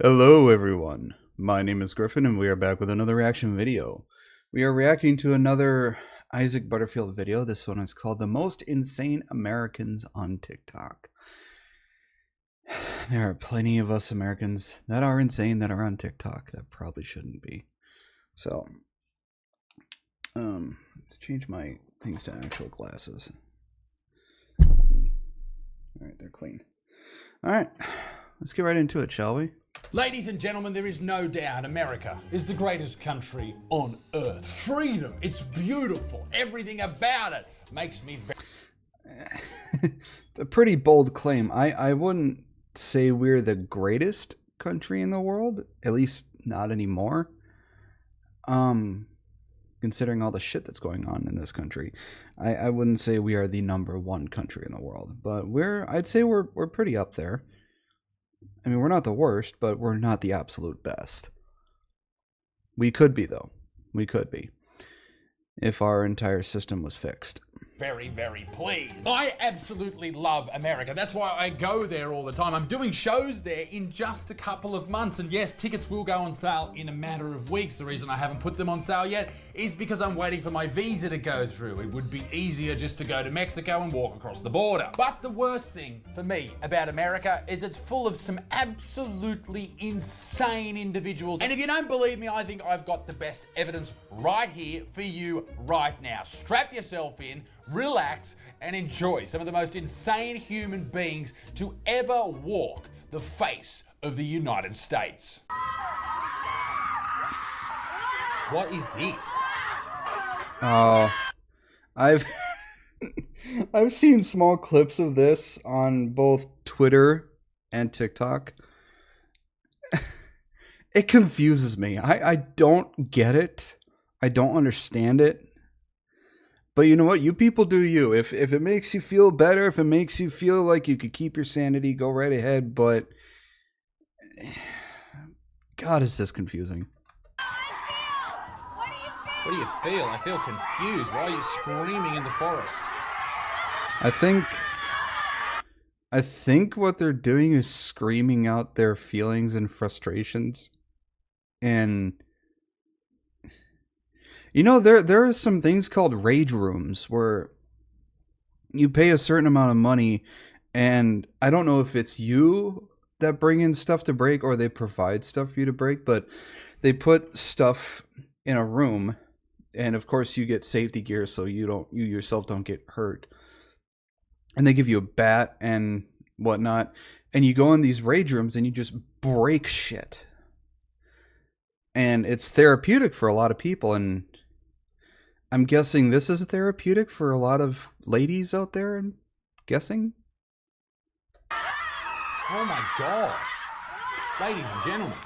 Hello everyone, my name is Griffin and we are back with another reaction video. We are reacting to another Isaac Butterfield video. This one is called The Most Insane Americans on TikTok. There are plenty of us Americans that are insane that are on TikTok that probably shouldn't be. So, let's change my things to actual glasses. Alright, they're clean. Alright, let's get right into it, shall we? Ladies and gentlemen, there is no doubt America is the greatest country on earth. Freedom, it's beautiful. Everything about it makes me It's a pretty bold claim. I wouldn't say we're the greatest country in the world, at least not anymore. Considering all the shit that's going on in this country, I wouldn't say we are the #1 country in the world, but I'd say we're pretty up there. I mean, we're not the worst, but we're not the absolute best. We could be, though. We could be. If our entire system was fixed. very, very pleased. I absolutely love America. That's why I go there all the time. I'm doing shows there in just a couple of months. And yes, tickets will go on sale in a matter of weeks. The reason I haven't put them on sale yet is because I'm waiting for my visa to go through. It would be easier just to go to Mexico and walk across the border. But the worst thing for me about America is it's full of some absolutely insane individuals. And if you don't believe me, I think I've got the best evidence right here for you right now. Strap yourself in, relax, and enjoy some of the most insane human beings to ever walk the face of the United States. What is this? Oh, I've I've seen small clips of this on both Twitter and TikTok. It confuses me. I don't get it. I don't understand it. But you know what? You people do you. If it makes you feel better, if it makes you feel like you could keep your sanity, go right ahead. But God, is this confusing. What do you feel? I feel confused. Why are you screaming in the forest? I think what they're doing is screaming out their feelings and frustrations. And you know, there are some things called rage rooms where you pay a certain amount of money, and I don't know if it's you that bring in stuff to break or they provide stuff for you to break, but they put stuff in a room, and of course you get safety gear so you yourself don't get hurt. And they give you a bat and whatnot, and you go in these rage rooms and you just break shit. And it's therapeutic for a lot of people, and I'm guessing this is therapeutic for a lot of ladies out there, I'm guessing. Oh my God. Ladies and gentlemen,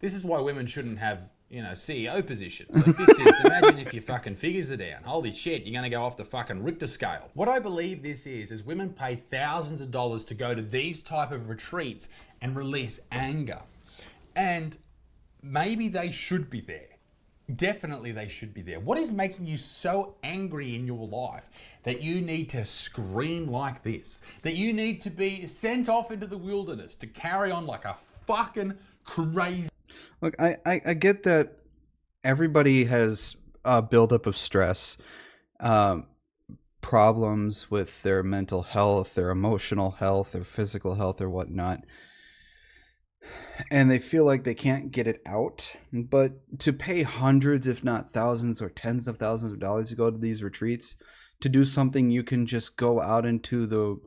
this is why women shouldn't have, you know, CEO positions. Like this is, imagine if your fucking figures are down. Holy shit, you're gonna go off the fucking Richter scale. What I believe this is women pay thousands of dollars to go to these type of retreats and release anger. And maybe they should be there. Definitely they should be there. What is making you so angry in your life that you need to scream like this? That you need to be sent off into the wilderness to carry on like a fucking crazy... Look, I get that everybody has a buildup of stress, problems with their mental health, their emotional health, their physical health, or whatnot. And they feel like they can't get it out. But to pay hundreds, if not thousands or tens of thousands of dollars to go to these retreats, to do something you can just go out into the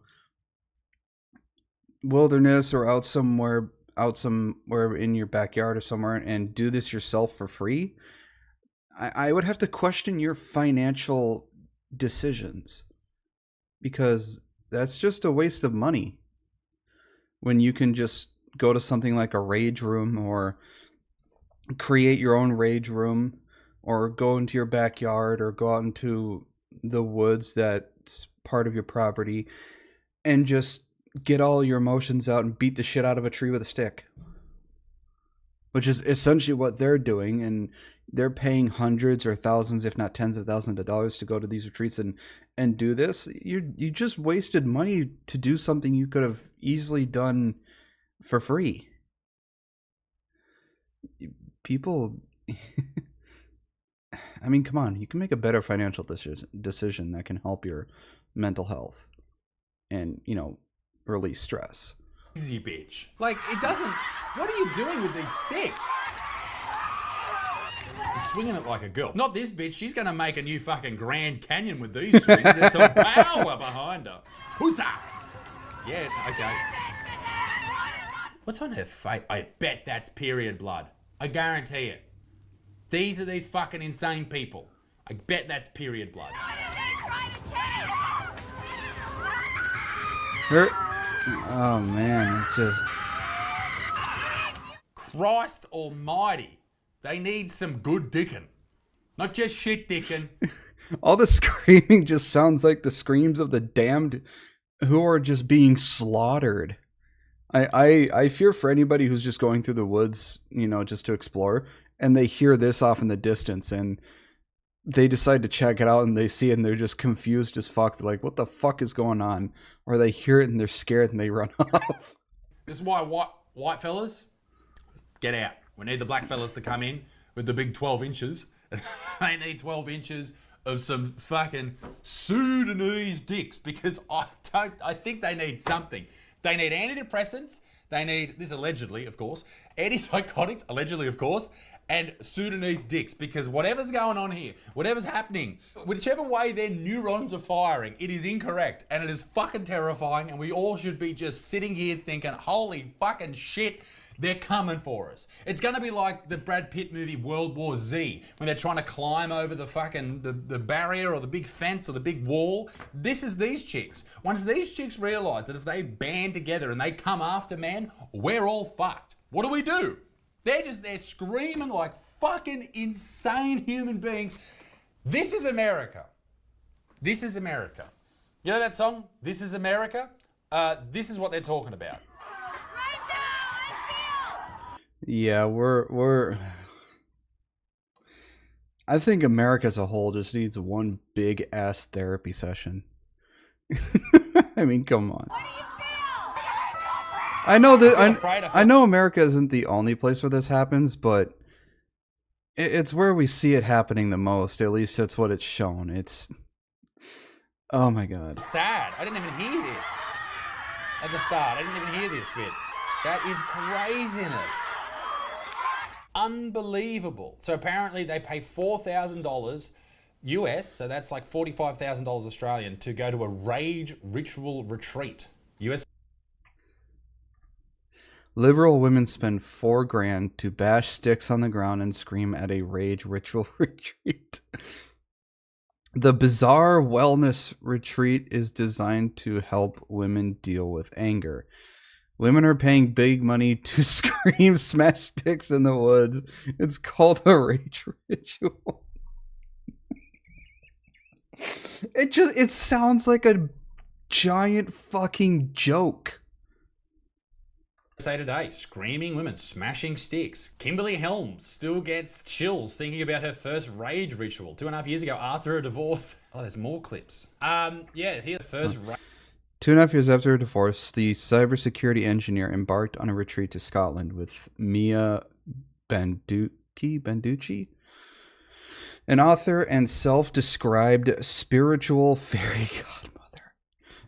wilderness or out somewhere in your backyard or somewhere and do this yourself for free, I would have to question your financial decisions, because that's just a waste of money when you can just go to something like a rage room, or create your own rage room, or go into your backyard, or go out into the woods that's part of your property and just get all your emotions out and beat the shit out of a tree with a stick, which is essentially what they're doing. And they're paying hundreds or thousands, if not tens of thousands of dollars to go to these retreats and do this. You just wasted money to do something you could have easily done for free. people. I mean, come on, you can make a better financial decision that can help your mental health and, release stress. Easy bitch. Like, it doesn't. What are you doing with these sticks? You're swinging it like a girl. Not this bitch. She's gonna make a new fucking Grand Canyon with these swings. There's some power behind her. Who's that? Yeah, okay. What's on her face? I bet that's period blood. I guarantee it. These are these fucking insane people. I bet that's period blood. Oh man, it's just. Christ almighty. They need some good dickin'. Not just shit dickin'. All the screaming just sounds like the screams of the damned who are just being slaughtered. I fear for anybody who's just going through the woods, just to explore, and they hear this off in the distance, and they decide to check it out, and they see it, and they're just confused as fuck. They're like, what the fuck is going on? Or they hear it, and they're scared, and they run off. This is why white fellas, get out. We need the black fellas to come in with the big 12 inches. They need 12 inches of some fucking Sudanese dicks, because I think they need something. They need antidepressants. They need, this allegedly, of course, antipsychotics, allegedly, of course, and Sudanese dicks, because whatever's going on here, whatever's happening, whichever way their neurons are firing, it is incorrect, and it is fucking terrifying, and we all should be just sitting here thinking, holy fucking shit, they're coming for us. It's going to be like the Brad Pitt movie World War Z, when they're trying to climb over the fucking the barrier or the big fence or the big wall. This is these chicks. Once these chicks realize that if they band together and they come after man, we're all fucked. What do? They're screaming like fucking insane human beings. This is America. This is America. You know that song, This is America? This is what they're talking about. Yeah, we're I think America as a whole just needs one big ass therapy session. I mean, come on. I know that I know America isn't the only place where this happens, but it's where we see it happening the most. At least that's what it's shown. It's, oh my god. Sad. I didn't even hear this at the start. I didn't even hear this bit. That is craziness. Unbelievable. So apparently they pay $4,000 US, so that's like $45,000 Australian, to go to a rage ritual retreat. US. Liberal women spend $4,000 to bash sticks on the ground and scream at a rage ritual retreat. The bizarre wellness retreat is designed to help women deal with anger. Women are paying big money to scream, smash sticks in the woods. It's called a rage ritual. It sounds like a giant fucking joke. Say today, screaming women, smashing sticks. Kimberly Helms still gets chills thinking about her first rage ritual 2.5 years ago after her divorce. Oh, there's more clips. Yeah, here's the first. 2.5 years after her divorce, the cybersecurity engineer embarked on a retreat to Scotland with Mia Banducci, an author and self-described spiritual fairy godmother,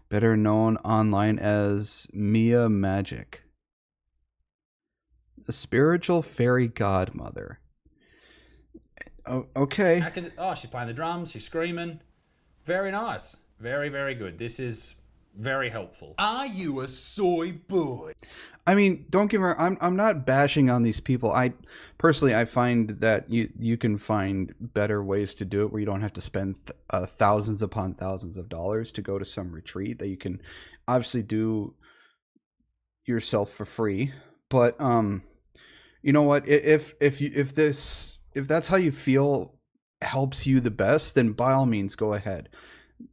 better known online as Mia Magic. A spiritual fairy godmother. Oh, okay. Oh, she's playing the drums, she's screaming. Very nice. Very, very good. This is very helpful. Are you a soy boy? I mean, don't get me wrong, I'm not bashing on these people. I find that you can find better ways to do it where you don't have to spend thousands upon thousands of dollars to go to some retreat that you can obviously do yourself for free. But you know what? If that's how you feel helps you the best, then by all means go ahead.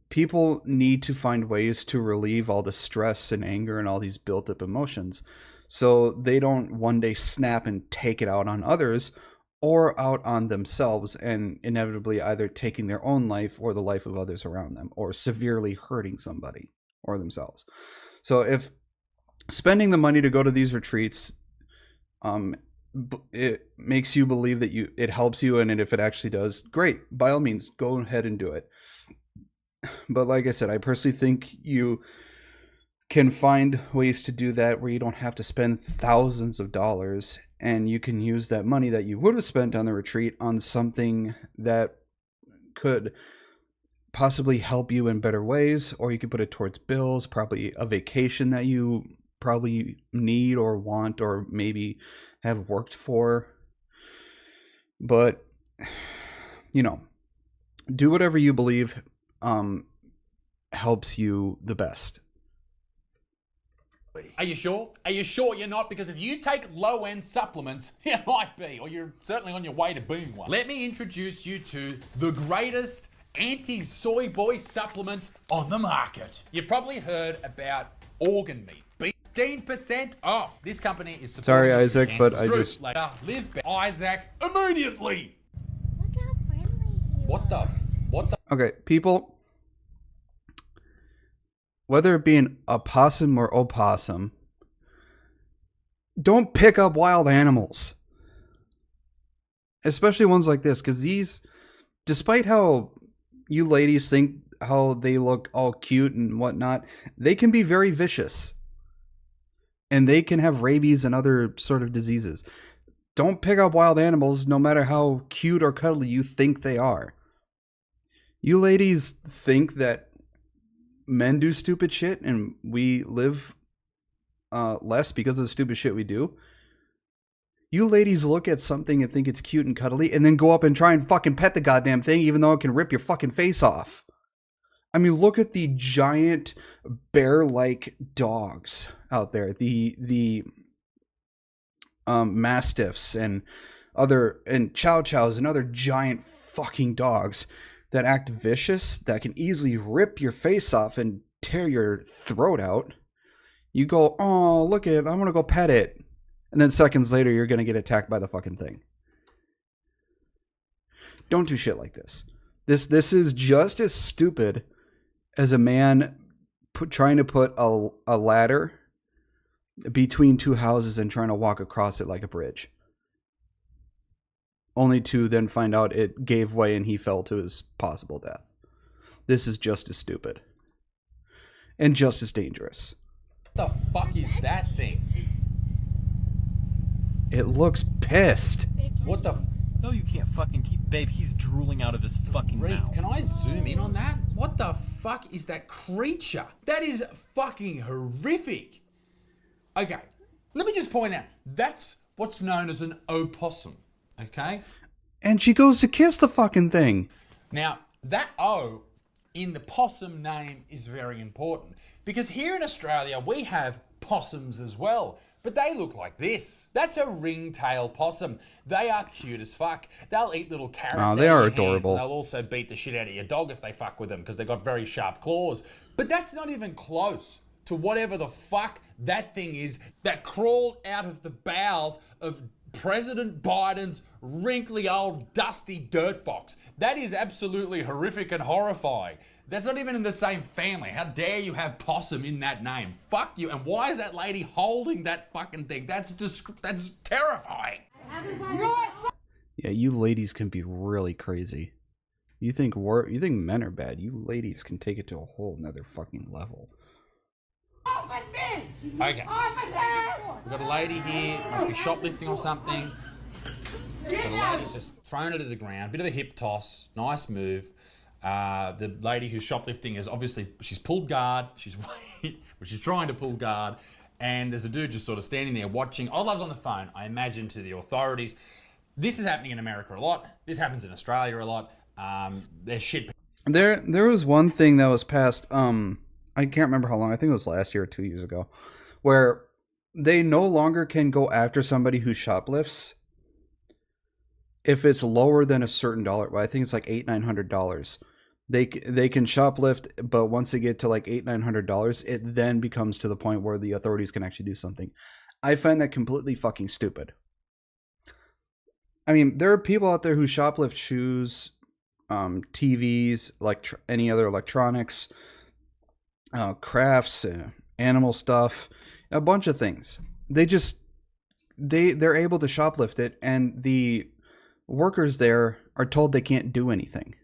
People need to find ways to relieve all the stress and anger and all these built up emotions so they don't one day snap and take it out on others or out on themselves and inevitably either taking their own life or the life of others around them or severely hurting somebody or themselves. So if spending the money to go to these retreats it makes you believe that it helps you, and if it actually does, great, by all means, go ahead and do it. But like I said, I personally think you can find ways to do that where you don't have to spend thousands of dollars, and you can use that money that you would have spent on the retreat on something that could possibly help you in better ways, or you could put it towards bills, probably a vacation that you probably need or want or maybe have worked for. But do whatever you believe helps you the best. Are you sure? Are you sure you're not? Because if you take low-end supplements, you might be, or you're certainly on your way to being one. Let me introduce you to the greatest anti-soy boy supplement on the market. You've probably heard about organ meat. 15% off. This company is supporting. Sorry, Isaac, but I Bruce, just later, live better. Isaac, immediately. Look how friendly he What the? Okay, people, whether it be an opossum or opossum, don't pick up wild animals. Especially ones like this, because these, despite how you ladies think how they look all cute and whatnot, they can be very vicious. And they can have rabies and other sort of diseases. Don't pick up wild animals, no matter how cute or cuddly you think they are. You ladies think that men do stupid shit and we live less because of the stupid shit we do. You ladies look at something and think it's cute and cuddly and then go up and try and fucking pet the goddamn thing even though it can rip your fucking face off. I mean, look at the giant bear-like dogs out there. The mastiffs and chow chows and other giant fucking dogs that act vicious, that can easily rip your face off and tear your throat out. You go, oh, look at it, I'm gonna go pet it. And then seconds later, you're gonna get attacked by the fucking thing. Don't do shit like this. This is just as stupid as a man trying to put a ladder between two houses and trying to walk across it like a bridge. Only to then find out it gave way and he fell to his possible death. This is just as stupid. And just as dangerous. What the fuck is that thing? It looks pissed. What the? No, you can't fucking keep... Babe, he's drooling out of his fucking mouth. Can I zoom in on that? What the fuck is that creature? That is fucking horrific. Okay, let me just point out, that's what's known as an opossum, okay? And she goes to kiss the fucking thing. Now, that O in the possum name is very important because here in Australia, we have possums as well. But they look like this. That's a ringtail possum. They are cute as fuck. They'll eat little carrots out of they are your adorable. hands, and they'll also beat the shit out of your dog if they fuck with them because they've got very sharp claws. But that's not even close to whatever the fuck that thing is that crawled out of the bowels of President Biden's wrinkly old dusty dirt box. That is absolutely horrific and horrifying. That's not even in the same family. How dare you have possum in that name? Fuck you. And why is that lady holding that fucking thing? That's terrifying. Yeah, you ladies can be really crazy. You think men are bad. You ladies can take it to a whole nother fucking level. Okay. We've got a lady here, must be shoplifting or something. So the lady's just thrown her to the ground. Bit of a hip toss. Nice move. The lady who's shoplifting is obviously, she's pulled guard. She's trying to pull guard. And there's a dude just sort of standing there watching. Olive's on the phone, I imagine, to the authorities. This is happening in America a lot. This happens in Australia a lot. There's shit. There was one thing that was passed, I can't remember how long, I think it was last year or 2 years ago, where they no longer can go after somebody who shoplifts if it's lower than a certain dollar. Well, I think it's like $800-900. They can shoplift, but once they get to like $800-900, it then becomes to the point where the authorities can actually do something. I find that completely fucking stupid. I mean, there are people out there who shoplift shoes, TVs, like any other electronics, crafts, animal stuff, a bunch of things. they're able to shoplift it, and the workers there are told they can't do anything.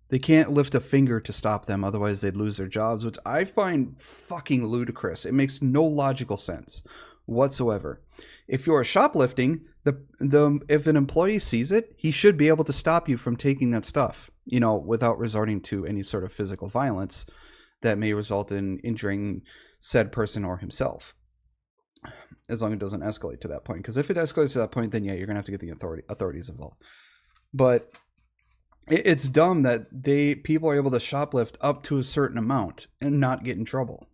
They can't lift a finger to stop them, otherwise they'd lose their jobs, which I find fucking ludicrous. It makes no logical sense whatsoever. If you're shoplifting, if an employee sees it, he should be able to stop you from taking that stuff, without resorting to any sort of physical violence that may result in injuring said person or himself. As long as it doesn't escalate to that point. Because if it escalates to that point, then yeah, you're going to have to get the authorities involved. But it's dumb that people are able to shoplift up to a certain amount and not get in trouble.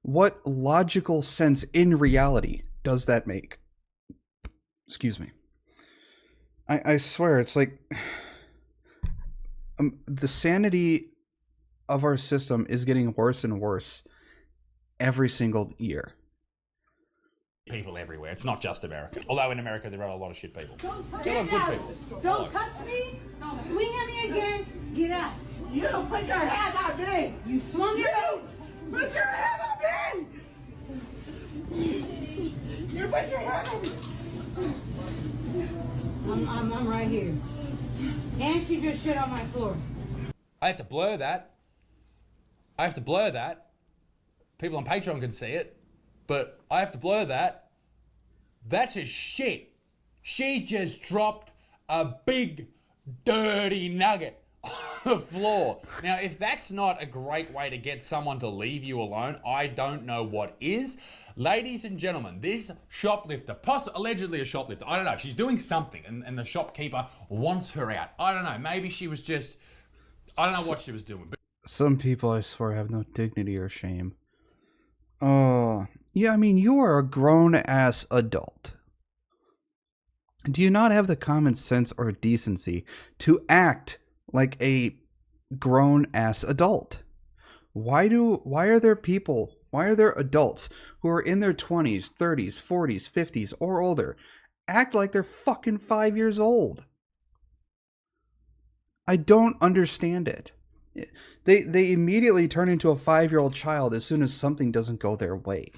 What logical sense in reality does that make? Excuse me. I swear, it's like the sanity of our system is getting worse and worse every single year. People everywhere. It's not just America. Although in America there are a lot of shit people. Don't touch There are me. good people. Don't touch me. Don't swing at me again. Get out. You put your hand on me. You swung at me. Put your hand on me. You put your hand on me. I'm right here. And she just shit on my floor. I have to blur that. People on Patreon can see it. But I have to blur that. That's a shit. She just dropped a big, dirty nugget on the floor. Now, if that's not a great way to get someone to leave you alone, I don't know what is. Ladies and gentlemen, this shoplifter, allegedly a shoplifter, I don't know, she's doing something and the shopkeeper wants her out. I don't know, maybe she was just, I don't know what she was doing. But some people, I swear, have no dignity or shame. Oh, yeah, I mean, you are a grown-ass adult. Do you not have the common sense or decency to act like a grown-ass adult? Why are there adults who are in their 20s, 30s, 40s, 50s, or older act like they're fucking 5 years old? I don't understand it. They immediately turn into a 5-year-old child as soon as something doesn't go their way.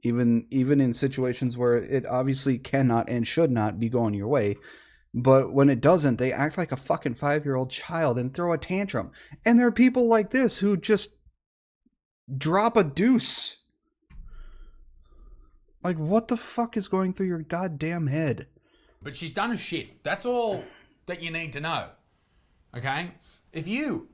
Even in situations where it obviously cannot and should not be going your way. But when it doesn't, they act like a fucking 5-year-old child and throw a tantrum. And there are people like this who just drop a deuce. Like, what the fuck is going through your goddamn head? But she's done a shit. That's all that you need to know. Okay? If you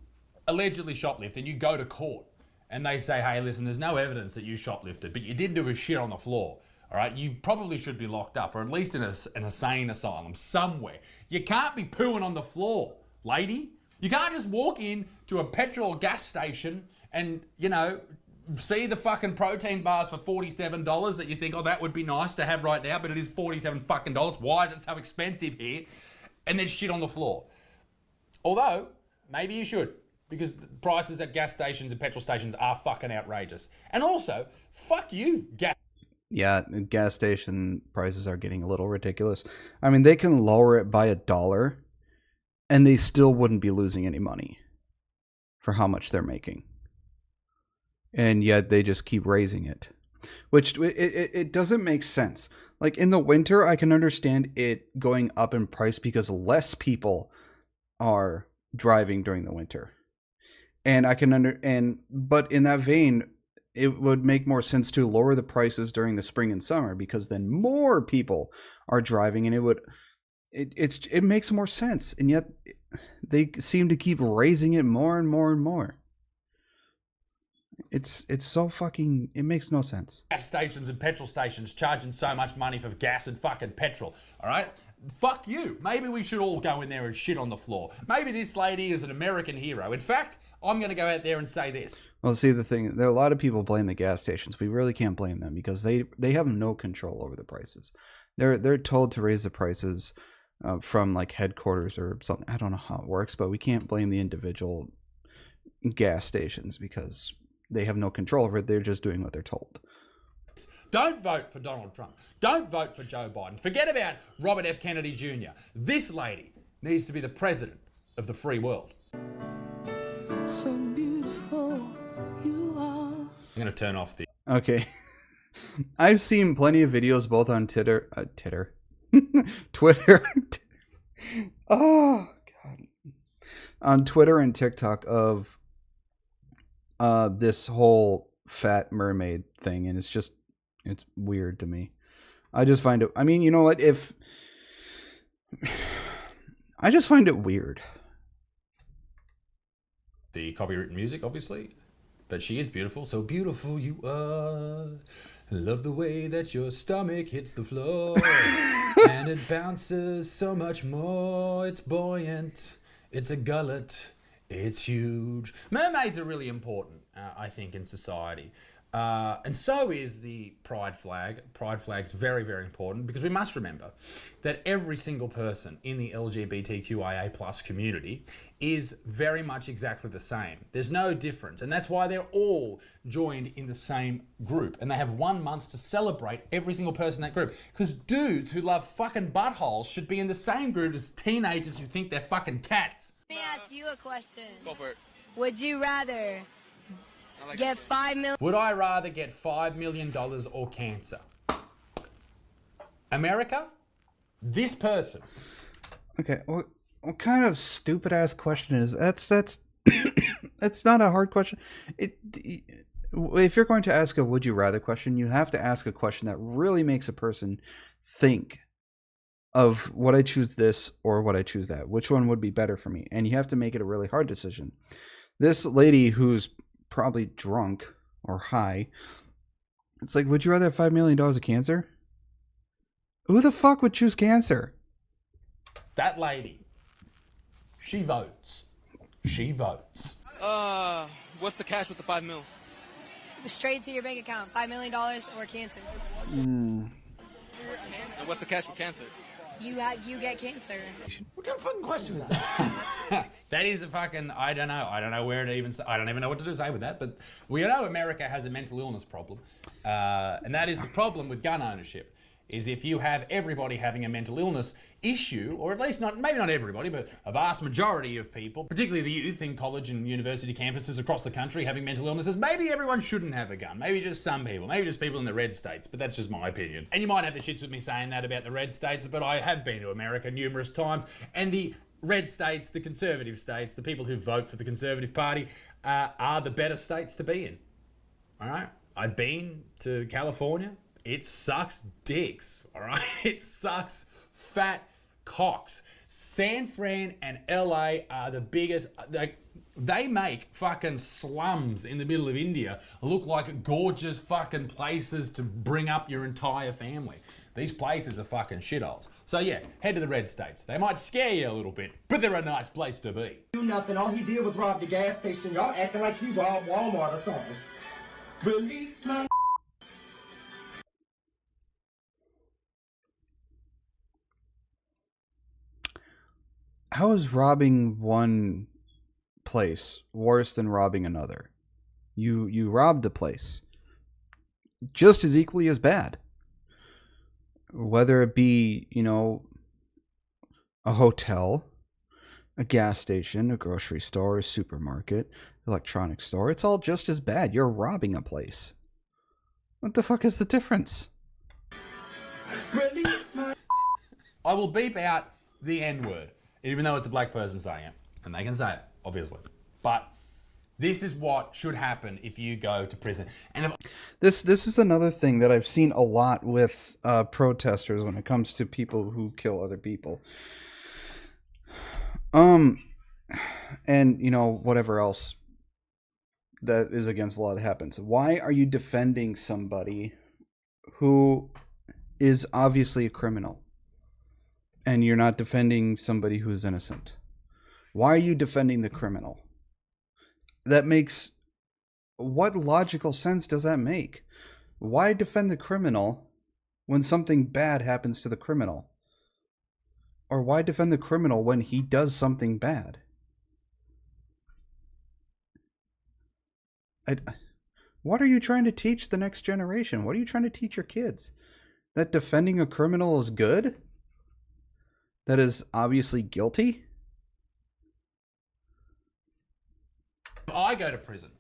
allegedly shoplift and you go to court and they say, hey, listen, there's no evidence that you shoplifted, but you did do a shit on the floor, all right? You probably should be locked up, or at least in an insane asylum somewhere. You can't be pooing on the floor, lady. You can't just walk in to a petrol gas station and, see the fucking protein bars for $47 that you think, oh, that would be nice to have right now, but it is $47 fucking dollars. Why is it so expensive here? And then shit on the floor. Although, maybe you should, because the prices at gas stations and petrol stations are fucking outrageous. And also, fuck you, gas. Yeah, gas station prices are getting a little ridiculous. I mean, they can lower it by $1 and they still wouldn't be losing any money for how much they're making. And yet they just keep raising it, which it doesn't make sense. Like in the winter, I can understand it going up in price because less people are driving during the winter. And but in that vein, it would make more sense to lower the prices during the spring and summer, because then more people are driving, and it makes more sense. And yet they seem to keep raising it more and more and more. It's so fucking, it makes no sense. Gas stations and petrol stations charging so much money for gas and fucking petrol, all right? Fuck you. Maybe we should all go in there and shit on the floor. Maybe this lady is an American hero. In fact, I'm going to go out there and say this. Well, see, the thing, there are a lot of people blame the gas stations. We really can't blame them because they have no control over the prices. They're told to raise the prices from like headquarters or something. I don't know how it works, but we can't blame the individual gas stations because they have no control over it. They're just doing what they're told. Don't vote for Donald Trump. Don't vote for Joe Biden. Forget about Robert F. Kennedy Jr. This lady needs to be the president of the free world. So beautiful you are. I'm going to turn off the... Okay. I've seen plenty of videos both on Twitter. Oh god, on Twitter and TikTok of this whole fat mermaid thing, and it's weird to me. I just find it. I mean, you know what? If I just find it weird. The copywritten music, obviously, but she is beautiful. So beautiful you are. Love the way that your stomach hits the floor, and it bounces so much more. It's buoyant. It's a gullet. It's huge. Mermaids are really important, I think, in society. And so is the pride flag. Pride flag's very, very important because we must remember that every single person in the LGBTQIA plus community is very much exactly the same. There's no difference. And that's why they're all joined in the same group. And they have 1 month to celebrate every single person in that group. Because dudes who love fucking buttholes should be in the same group as teenagers who think they're fucking cats. Let me ask you a question. Go for it. Would you rather get $5 million? Would I rather get $5 million or cancer? America? This person. Okay, what kind of stupid ass question is that's that's not a hard question. If you're going to ask a would you rather question, you have to ask a question that really makes a person think of would I choose this or would I choose that? Which one would be better for me? And you have to make it a really hard decision. This lady who's probably drunk or high, it's like, would you rather have $5 million of cancer? Who the fuck would choose cancer? That lady. She votes. She votes. What's the cash with the 5 mil? Straight to your bank account. $5 million or cancer. And what's the cash with cancer? You get cancer. What kind of fucking question is that? That is a fucking, I don't know. I don't know where to even say, I don't even know what to say with that. But we know America has a mental illness problem. And that is the problem with gun ownership. Is if you have everybody having a mental illness issue, or at least not, maybe not everybody, but a vast majority of people, particularly the youth in college and university campuses across the country having mental illnesses, maybe everyone shouldn't have a gun. Maybe just some people. Maybe just people in the red states, but that's just my opinion. And you might have the shits with me saying that about the red states, but I have been to America numerous times, and the red states, the conservative states, the people who vote for the Conservative Party, are the better states to be in. All right? I've been to California. It sucks dicks, all right? It sucks fat cocks. San Fran and LA are the biggest. They make fucking slums in the middle of India look like gorgeous fucking places to bring up your entire family. These places are fucking shitholes. So yeah, head to the red states. They might scare you a little bit, but they're a nice place to be. Do nothing. All he did was rob the gas station. Y'all acting like he robbed Walmart or something. Release my. How is robbing one place worse than robbing another? You robbed a place. Just as equally as bad. Whether it be, you know, a hotel, a gas station, a grocery store, a supermarket, electronics store, it's all just as bad. You're robbing a place. What the fuck is the difference? I will beep out the N-word, even though it's a black person saying it. And they can say it, obviously. But this is what should happen if you go to prison. And this is another thing that I've seen a lot with protesters when it comes to people who kill other people. And, you know, whatever else that is against the law that happens. Why are you defending somebody who is obviously a criminal? And you're not defending somebody who is innocent. Why are you defending the criminal? That makes... What logical sense does that make? Why defend the criminal when something bad happens to the criminal? Or why defend the criminal when he does something bad? What are you trying to teach the next generation? What are you trying to teach your kids? That defending a criminal is good? That is obviously guilty? if I go to prison,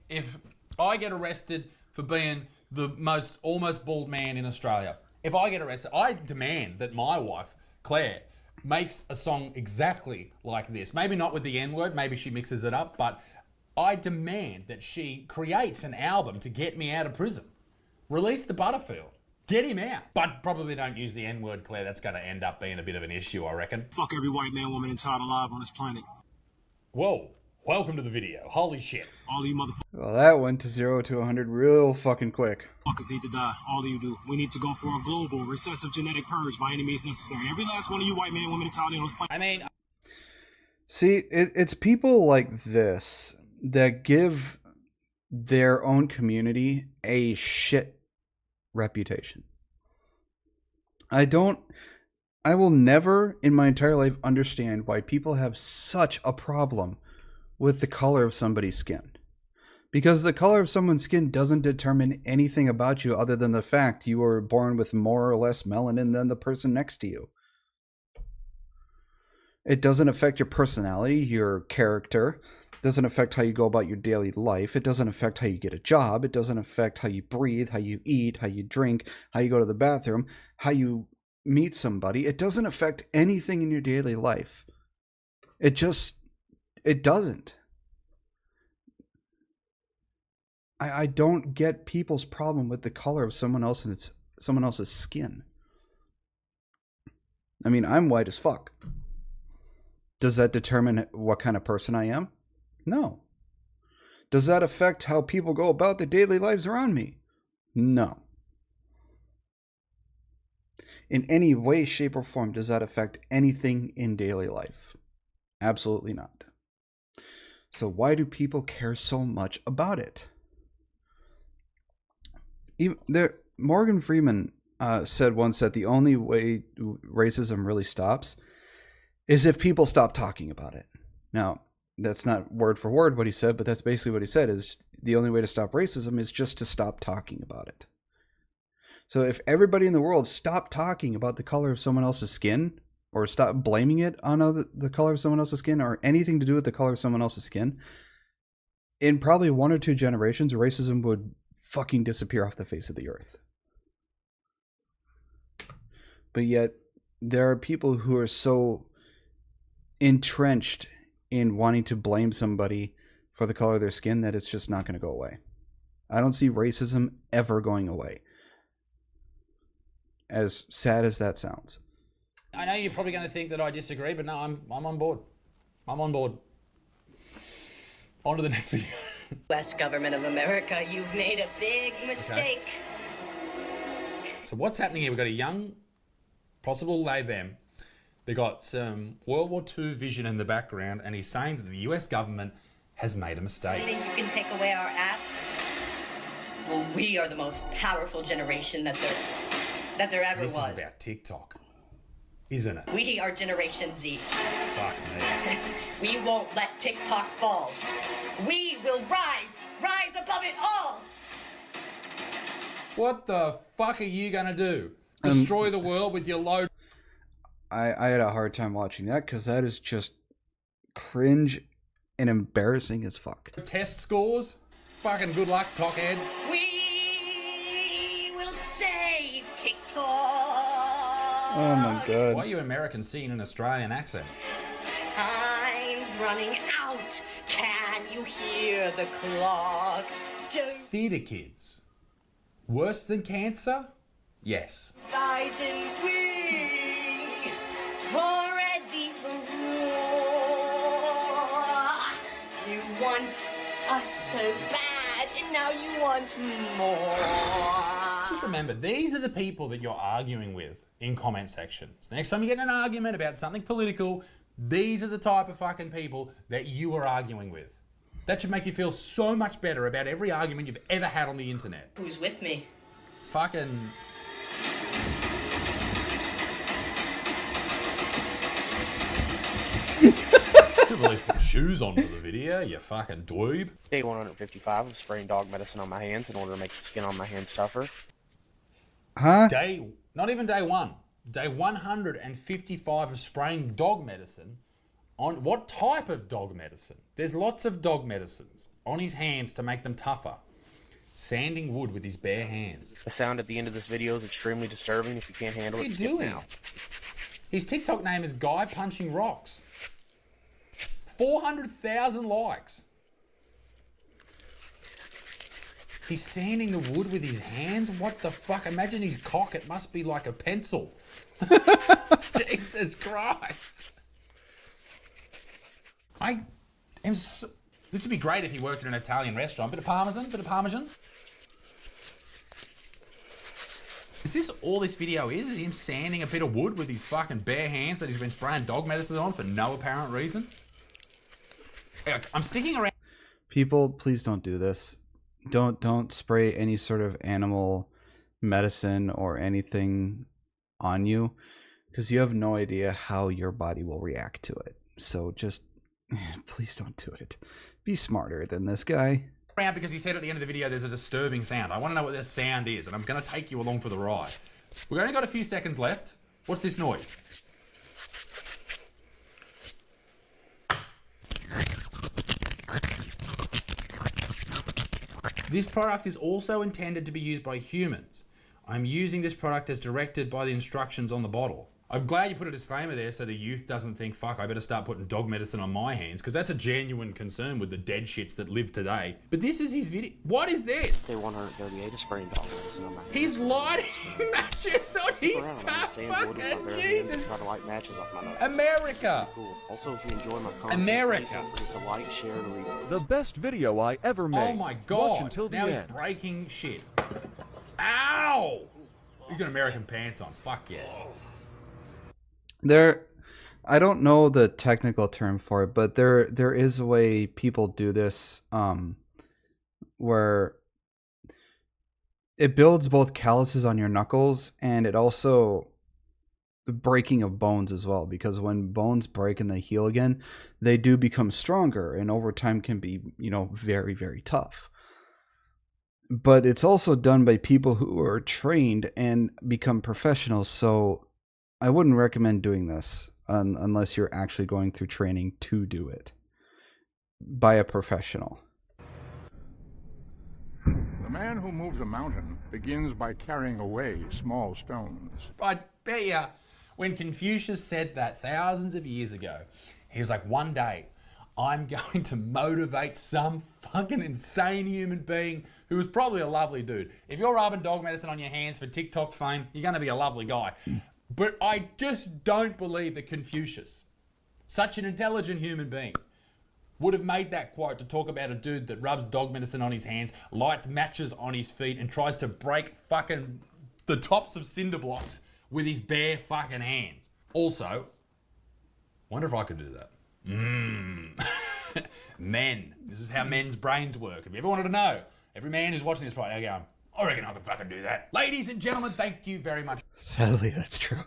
if I get arrested for being the most almost bald man in Australia. If I get arrested, I demand that my wife, Claire, makes a song exactly like this. Maybe not with the N-word, maybe she mixes it up, but I demand that she creates an album to get me out of prison. Release the Butterfield. Get him out. But probably don't use the N-word, Claire. That's going to end up being a bit of an issue, I reckon. Fuck every white man, woman, and child alive on this planet. Whoa. Welcome to the video. Holy shit. All of you motherfuckers Well, that went to 0 to 100 real fucking quick. need to die. All of you do. We need to go for a global, recessive genetic purge by any means necessary. Every last one of you white man, woman, and child on this planet. I mean... See, it's people like this that give their own community a shit reputation. I will never in my entire life understand why people have such a problem with the color of somebody's skin. Because the color of someone's skin doesn't determine anything about you other than the fact you were born with more or less melanin than the person next to you. It doesn't affect your personality, your character. It doesn't affect how you go about your daily life. It doesn't affect how you get a job. It doesn't affect how you breathe, how you eat, how you drink, how you go to the bathroom, how you meet somebody. It doesn't affect anything in your daily life. It doesn't. I don't get people's problem with the color of someone else's skin. I mean, I'm white as fuck. Does that determine what kind of person I am? No. Does that affect how people go about their daily lives around me? No. In any way, shape, or form, does that affect anything in daily life? Absolutely not. So why do people care so much about it? Morgan Freeman said once that the only way racism really stops is if people stop talking about it. Now, that's not word for word what he said, but that's basically what he said, is the only way to stop racism is just to stop talking about it. So if everybody in the world stopped talking about the color of someone else's skin, or stop blaming it on the color of someone else's skin, or anything to do with the color of someone else's skin, in probably 1 or 2 generations, racism would fucking disappear off the face of the earth. But yet, there are people who are so entrenched in wanting to blame somebody for the color of their skin that it's just not going to go away. I don't see racism ever going away. As sad as that sounds. I know you're probably going to think that I disagree, but no, I'm on board. I'm on board. On to the next video. U.S. government of America, you've made a big mistake. Okay. So what's happening here? We've got a young, possible Labour. They got some World War II vision in the background, and he's saying that the US government has made a mistake. You think you can take away our app? Well, we are the most powerful generation that there ever was. This is about TikTok, isn't it? We are Generation Z. Fuck me. We won't let TikTok fall. We will rise above it all. What the fuck are you gonna do? Destroy the world with your low... I had a hard time watching that because that is just cringe and embarrassing as fuck. Test scores? Fucking good luck, cockhead. We will save TikTok. Oh my god. Why are you Americans singing an Australian accent? Time's running out. Can you hear the clock? Theatre kids. Worse than cancer? Yes. Why didn't we already for war? You want us so bad, and now you want more. Just remember, these are the people that you're arguing with in comment sections. The next time you get in an argument about something political, these are the type of fucking people that you are arguing with. That should make you feel so much better about every argument you've ever had on the internet. Who's with me? Fucking... Could've at least put shoes on for the video, you fucking dweeb. Day 155 of spraying dog medicine on my hands in order to make the skin on my hands tougher. Huh? Not even day 1. Day 155 of spraying dog medicine. On what type of dog medicine? There's lots of dog medicines on his hands to make them tougher. sanding wood with his bare hands. The sound at the end of this video is extremely disturbing. If you can't handle What are it, you skip doing? now. His TikTok name is Guy Punching Rocks. 400,000 likes. He's sanding the wood with his hands? What the fuck? Imagine his cock. It must be like a pencil. Jesus Christ. I am so... This would be great if he worked in an Italian restaurant. Bit of parmesan, bit of parmesan. Is this all this video is? Is him sanding a bit of wood with his fucking bare hands that he's been spraying dog medicine on for no apparent reason? I'm sticking around. People, please don't do this. Don't spray any sort of animal medicine or anything on you, because you have no idea how your body will react to it. So just please don't do it. Be smarter than this guy. Because he said at the end of the video there's a disturbing sound. I want to know what this sound is, and I'm going to take you along for the ride. We've only got a few seconds left. What's this noise? This product is also intended to be used by humans. I'm using this product as directed by the instructions on the bottle. I'm glad you put a disclaimer there so the youth doesn't think, fuck, I better start putting dog medicine on my hands, because that's a genuine concern with the dead shits that live today. But this is his video. What is this? Day 138 is spraying dog medicine on my hands. He's lighting matches on his Around, tough I'm saying wood with my fucking bare Jesus. hands, try to light matches off my nose. America. Cool. Also, if you enjoy my content, America. please don't forget to like, share, and repost. The best video I ever made. Oh my God. Watch until the now end. he's breaking shit. Ow! You got American pants on. Fuck yeah. I don't know the technical term for it, but there is a way people do this, where it builds both calluses on your knuckles, and it also the breaking of bones as well, because when bones break and they heal again, they do become stronger, and over time can be, very, very tough. But it's also done by people who are trained and become professionals, so I wouldn't recommend doing this unless you're actually going through training to do it by a professional. The man who moves a mountain begins by carrying away small stones. I bet you, when Confucius said that thousands of years ago, he was like, one day I'm going to motivate some fucking insane human being who was probably a lovely dude. If you're rubbing dog medicine on your hands for TikTok fame, you're going to be a lovely guy. But I just don't believe that Confucius, such an intelligent human being, would have made that quote to talk about a dude that rubs dog medicine on his hands, lights matches on his feet, and tries to break fucking the tops of cinder blocks with his bare fucking hands. Also, wonder if I could do that. Men. This is how men's brains work. If you ever wanted to know, every man who's watching this right now going, I reckon I could fucking do that. Ladies and gentlemen, thank you very much. Sadly, that's true.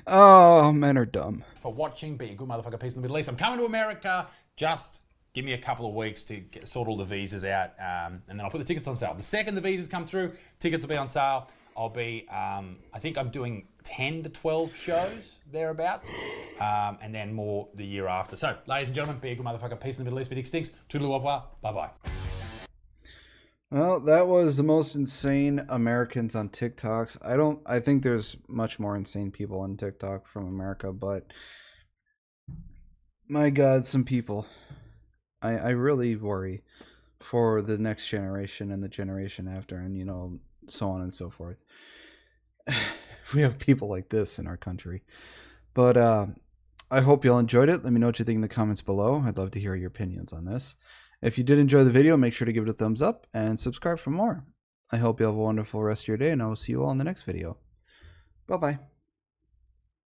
Oh, men are dumb. For watching. Be a good motherfucker. Peace in the Middle East. I'm coming to America. Just give me a couple of weeks to sort all the visas out, and then I'll put the tickets on sale. The second the visas come through, tickets will be on sale. I'll be, I think I'm doing 10 to 12 shows, thereabouts, and then more the year after. So, ladies and gentlemen, be a good motherfucker. Peace in the Middle East. Be dick stinks. Toodaloo, au revoir. Bye-bye. Well, that was the most insane Americans on TikToks. I think there's much more insane people on TikTok from America, but my God, some people. I really worry for the next generation and the generation after, and so on and so forth. We have people like this in our country. But I hope y'all enjoyed it. Let me know what you think in the comments below. I'd love to hear your opinions on this. If you did enjoy the video, make sure to give it a thumbs up and subscribe for more. I hope you have a wonderful rest of your day, and I will see you all in the next video. Bye-bye.